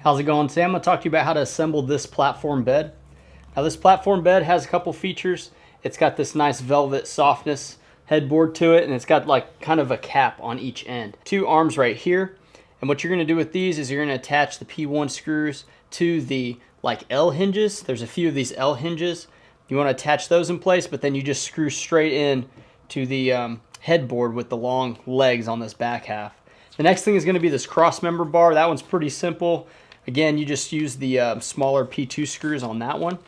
How's it going? Today I'm going to talk to you about how to assemble this platform bed. Now this platform bed has a couple features. It's got this nice velvet softness headboard to it, and it's got like kind of a cap on each end. Two arms right here, and what you're going to do with these is you're going to attach the P1 screws to the like L hinges. There's a few of these L hinges. You want to attach those in place, but then you just screw straight in to the headboard with the long legs on this back half. The next thing is going to be this cross member bar. That one's pretty simple. Again, you just use the smaller P2 screws on that one.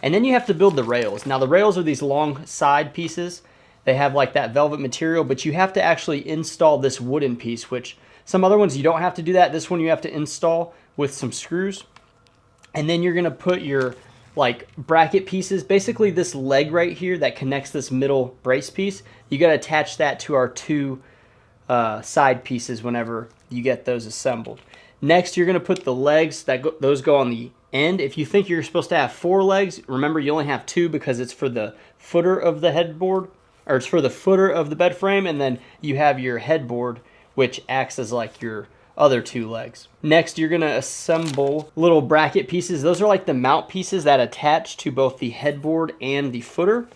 And then you have to build the rails. Now the rails are these long side pieces. They have like that velvet material, but you have to actually install this wooden piece, which some other ones you don't have to do that. This one you have to install with some screws. And then you're gonna put your like bracket pieces, basically this leg right here that connects this middle brace piece. You gotta attach that to our two side pieces whenever you get those assembled. Next, you're going to put the legs, those go on the end. If you think you're supposed to have 4 legs, remember you only have 2 because it's for the footer of the headboard, or it's for the footer of the bed frame, and then you have your headboard, which acts as like your other 2 legs. Next, you're going to assemble little bracket pieces. Those are like the mount pieces that attach to both the headboard and the footer.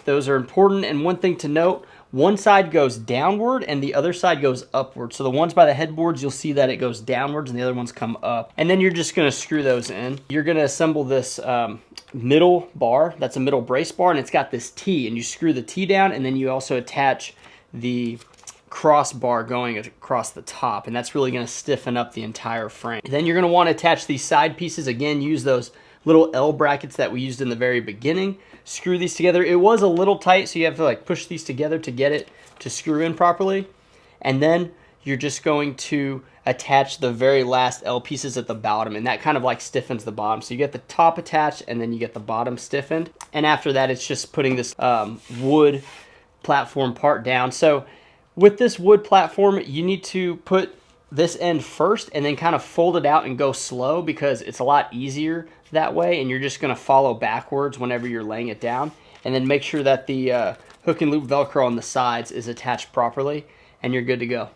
Those are important, and one thing to note, one side goes downward and the other side goes upward. So the ones by the headboards, you'll see that it goes downwards and the other ones come up. And then you're just gonna screw those in. You're gonna assemble this middle bar. That's a middle brace bar, and it's got this T, and you screw the T down, and then you also attach the crossbar going across the top, and that's really gonna stiffen up the entire frame. Then you're gonna wanna attach these side pieces. Again, use those little L brackets that we used in the very beginning. Screw these together. It was a little tight, so you have to like push these together to get it to screw in properly. And then you're just going to attach the very last L pieces at the bottom, and that kind of like stiffens the bottom. So you get the top attached and then you get the bottom stiffened. And after that, it's just putting this wood platform part down. So with this wood platform, you need to put this end first and then kind of fold it out and go slow, because it's a lot easier that way, and you're just going to follow backwards whenever you're laying it down. And then make sure that the hook and loop Velcro on the sides is attached properly, and you're good to go.